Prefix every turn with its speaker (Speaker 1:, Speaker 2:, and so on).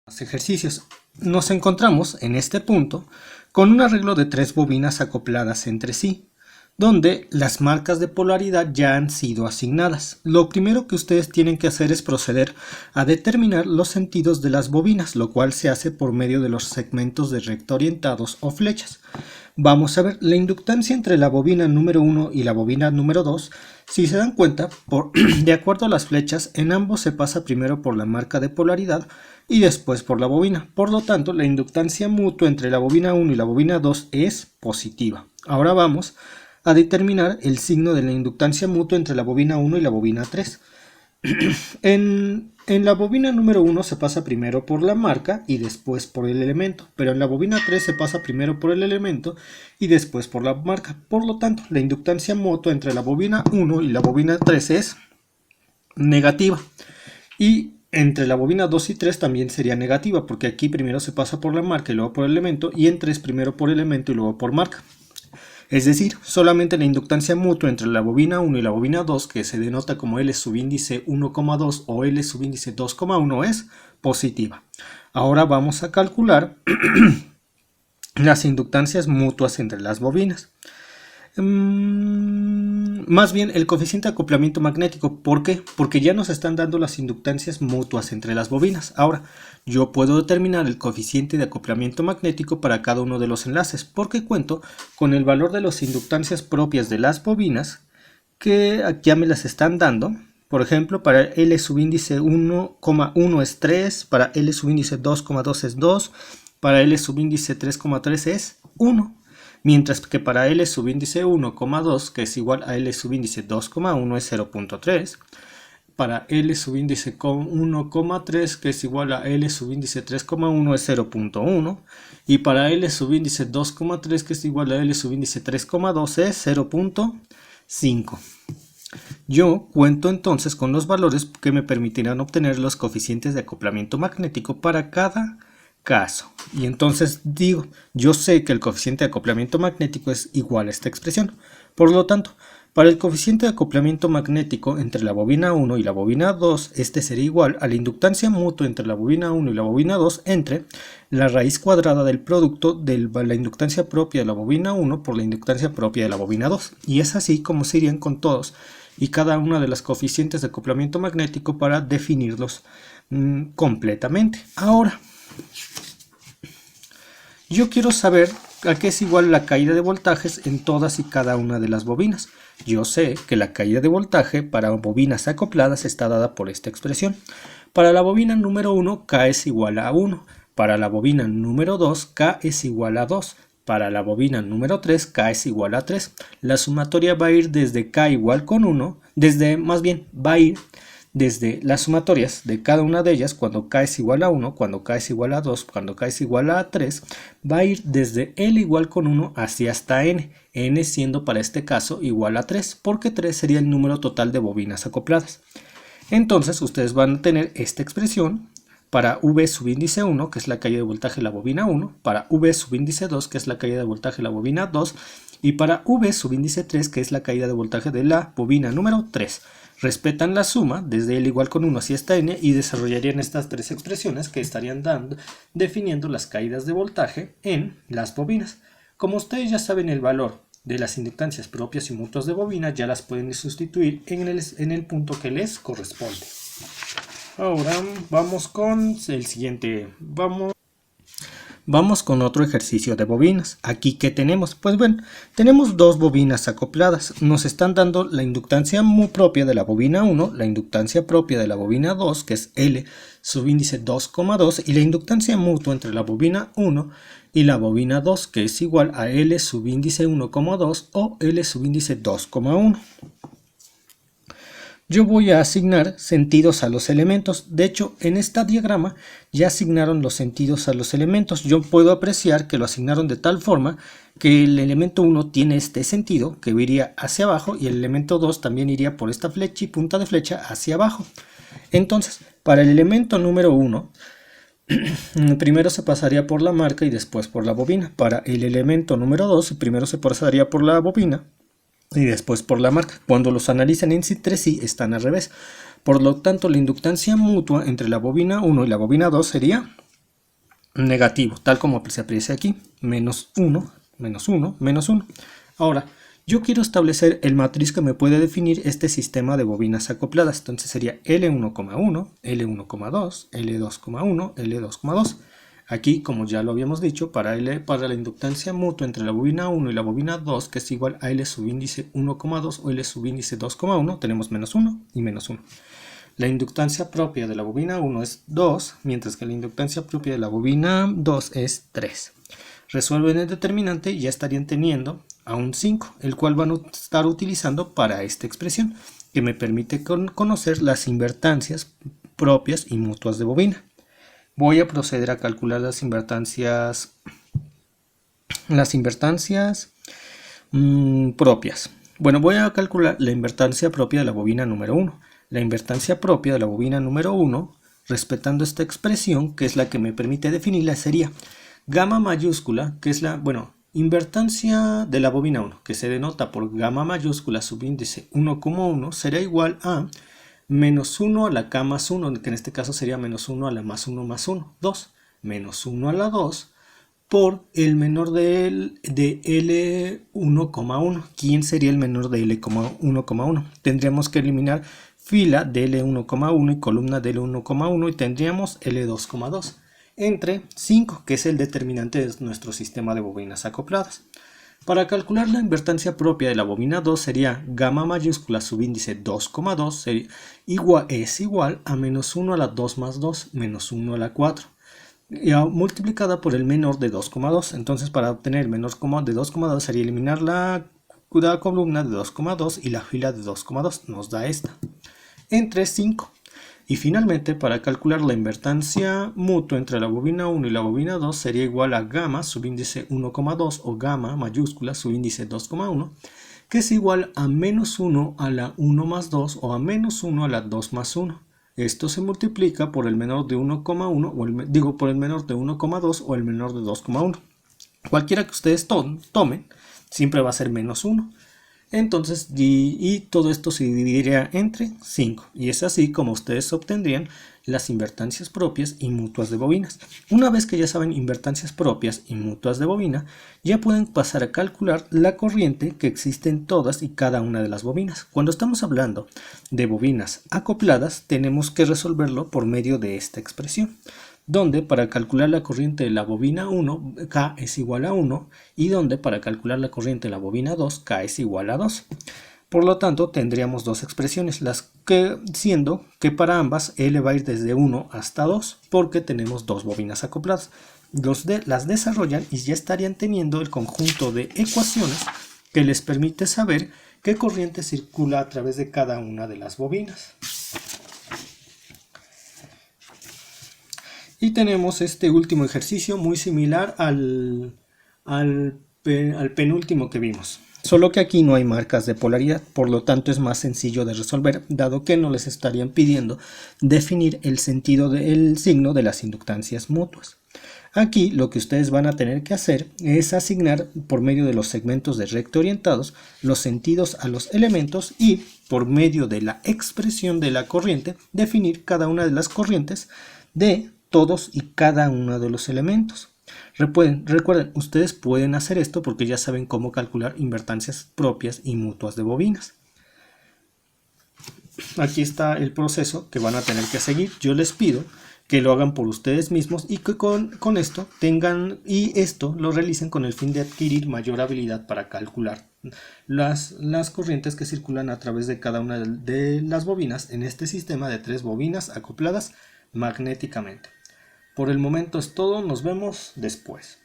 Speaker 1: Los ejercicios. Nos encontramos en este punto con un arreglo de tres bobinas acopladas entre sí, donde las marcas de polaridad ya han sido asignadas. Lo primero que ustedes tienen que hacer es proceder a determinar los sentidos de las bobinas, lo cual se hace por medio de los segmentos de recta orientados o flechas. Vamos a ver la inductancia entre la bobina número 1 y la bobina número 2. Si se dan cuenta, de acuerdo a las flechas, en ambos se pasa primero por la marca de polaridad y después por la bobina. Por lo tanto, la inductancia mutua entre la bobina 1 y la bobina 2 es positiva. Ahora vamos a determinar el signo de la inductancia mutua entre la bobina 1 y la bobina 3. En la bobina número 1 se pasa primero por la marca y después por el elemento, pero en la bobina 3 se pasa primero por el elemento y después por la marca. Por lo tanto, la inductancia mutua entre la bobina 1 y la bobina 3 es negativa. Y entre la bobina 2 y 3 también sería negativa, porque aquí primero se pasa por la marca y luego por el elemento, y en 3 primero por elemento y luego por marca. Es decir, solamente la inductancia mutua entre la bobina 1 y la bobina 2, que se denota como L subíndice 1,2 o L subíndice 2,1, es positiva. Ahora vamos a calcular las inductancias mutuas entre las bobinas. Más bien el coeficiente de acoplamiento magnético. ¿Por qué? Porque ya nos están dando las inductancias mutuas entre las bobinas. Ahora, yo puedo determinar el coeficiente de acoplamiento magnético para cada uno de los enlaces, porque cuento con el valor de las inductancias propias de las bobinas, que aquí ya me las están dando. Por ejemplo, para L subíndice 1,1 es 3, para L subíndice 2,2 es 2, para L subíndice 3,3 es 1. Mientras que para L subíndice 1,2, que es igual a L subíndice 2,1, es 0,3. Para L subíndice 1,3, que es igual a L subíndice 3,1, es 0,1. Y para L subíndice 2,3, que es igual a L subíndice 3,2, es 0,5. Yo cuento entonces con los valores que me permitirán obtener los coeficientes de acoplamiento magnético para cada caso. Y entonces digo, yo sé que el coeficiente de acoplamiento magnético es igual a esta expresión. Por lo tanto, para el coeficiente de acoplamiento magnético entre la bobina 1 y la bobina 2, este sería igual a la inductancia mutua entre la bobina 1 y la bobina 2 entre la raíz cuadrada del producto de la inductancia propia de la bobina 1 por la inductancia propia de la bobina 2. Y es así como se irían con todos y cada una de las coeficientes de acoplamiento magnético para definirlos completamente. Ahora, yo quiero saber a qué es igual la caída de voltajes en todas y cada una de las bobinas. Yo sé que la caída de voltaje para bobinas acopladas está dada por esta expresión. Para la bobina número 1, K es igual a 1. Para la bobina número 2, K es igual a 2. Para la bobina número 3, K es igual a 3. La sumatoria va a ir desde K igual con 1, va a ir desde las sumatorias de cada una de ellas, cuando K es igual a 1, cuando K es igual a 2, cuando K es igual a 3, va a ir desde L igual con 1 hacia hasta N, N siendo para este caso igual a 3, porque 3 sería el número total de bobinas acopladas. Entonces ustedes van a tener esta expresión para V subíndice 1, que es la caída de voltaje de la bobina 1, para V subíndice 2, que es la caída de voltaje de la bobina 2, y para V subíndice 3, que es la caída de voltaje de la bobina número 3. Respetan la suma desde L igual con 1 hacia hasta N y desarrollarían estas tres expresiones que estarían definiendo las caídas de voltaje en las bobinas. Como ustedes ya saben el valor de las inductancias propias y mutuas de bobina, ya las pueden sustituir en el punto que les corresponde. Ahora vamos con el siguiente. Vamos con otro ejercicio de bobinas. Aquí, ¿qué tenemos? Pues bueno, tenemos dos bobinas acopladas. Nos están dando la inductancia propia de la bobina 1, la inductancia propia de la bobina 2, que es L subíndice 2,2, y la inductancia mutua entre la bobina 1 y la bobina 2, que es igual a L subíndice 1,2 o L subíndice 2,1. Yo voy a asignar sentidos a los elementos. De hecho, en este diagrama ya asignaron los sentidos a los elementos. Yo puedo apreciar que lo asignaron de tal forma que el elemento 1 tiene este sentido, que iría hacia abajo, y el elemento 2 también iría por esta flecha y punta de flecha hacia abajo. Entonces, para el elemento número 1, primero se pasaría por la marca y después por la bobina. Para el elemento número 2, primero se pasaría por la bobina y después por la marca. Cuando los analizan entre sí están al revés. Por lo tanto, la inductancia mutua entre la bobina 1 y la bobina 2 sería negativo, tal como se aprecia aquí, menos 1, menos 1, menos 1. Ahora, yo quiero establecer el matriz que me puede definir este sistema de bobinas acopladas. Entonces sería L1,1, L1,2, L2,1, L2,2. Aquí, como ya lo habíamos dicho, para la inductancia mutua entre la bobina 1 y la bobina 2, que es igual a L subíndice 1,2 o L subíndice 2,1, tenemos menos 1 y menos 1. La inductancia propia de la bobina 1 es 2, mientras que la inductancia propia de la bobina 2 es 3. Resuelven el determinante y ya estarían teniendo a un 5, el cual van a estar utilizando para esta expresión, que me permite conocer las invertancias propias y mutuas de bobina. Voy a proceder a calcular las invertancias propias. Bueno, voy a calcular la invertancia propia de la bobina número 1. La invertancia propia de la bobina número 1, respetando esta expresión, que es la que me permite definirla, sería gamma mayúscula, que es la, invertancia de la bobina 1, que se denota por gamma mayúscula subíndice 1,1, será igual a menos 1 a la k más 1, que en este caso sería menos 1 a la más 1 más 1, 2, menos 1 a la 2, por el menor de L1,1. ¿Quién sería el menor de L1,1? Tendríamos que eliminar fila de L1,1 y columna de L1,1 y tendríamos L2,2 entre 5, que es el determinante de nuestro sistema de bobinas acopladas. Para calcular la invertancia propia de la bobina 2 sería gamma mayúscula subíndice 2,2 es igual a menos 1 a la 2 más 2 menos 1 a la 4 multiplicada por el menor de 2,2. Entonces, para obtener el menor de 2,2 sería eliminar la columna de 2,2 y la fila de 2,2 nos da esta entre 5. Y finalmente, para calcular la invertancia mutua entre la bobina 1 y la bobina 2 sería igual a gamma subíndice 1,2 o gamma mayúscula subíndice 2,1, que es igual a menos 1 a la 1 más 2 o a menos 1 a la 2 más 1. Esto se multiplica por el menor de 1,1 por el menor de 1,2 o el menor de 2,1. Cualquiera que ustedes tomen, siempre va a ser menos 1. Entonces, y todo esto se dividiría entre 5. Y es así como ustedes obtendrían las invertancias propias y mutuas de bobinas. Una vez que ya saben invertancias propias y mutuas de bobina, ya pueden pasar a calcular la corriente que existe en todas y cada una de las bobinas. Cuando estamos hablando de bobinas acopladas, tenemos que resolverlo por medio de esta expresión, donde para calcular la corriente de la bobina 1, K es igual a 1, y donde para calcular la corriente de la bobina 2, K es igual a 2. Por lo tanto, tendríamos dos expresiones, siendo que para ambas L va a ir desde 1 hasta 2, porque tenemos dos bobinas acopladas. Las desarrollan y ya estarían teniendo el conjunto de ecuaciones que les permite saber qué corriente circula a través de cada una de las bobinas. Y tenemos este último ejercicio muy similar al penúltimo que vimos. Solo que aquí no hay marcas de polaridad, por lo tanto es más sencillo de resolver, dado que no les estarían pidiendo definir el sentido del signo de las inductancias mutuas. Aquí lo que ustedes van a tener que hacer es asignar por medio de los segmentos de recta orientados los sentidos a los elementos y por medio de la expresión de la corriente definir cada una de las corrientes de todos y cada uno de los elementos. Recuerden, ustedes pueden hacer esto porque ya saben cómo calcular invertancias propias y mutuas de bobinas. Aquí está el proceso que van a tener que seguir. Yo les pido que lo hagan por ustedes mismos y que con esto esto lo realicen con el fin de adquirir mayor habilidad para calcular las corrientes que circulan a través de cada una de las bobinas en este sistema de 3 bobinas acopladas magnéticamente. Por el momento es todo, nos vemos después.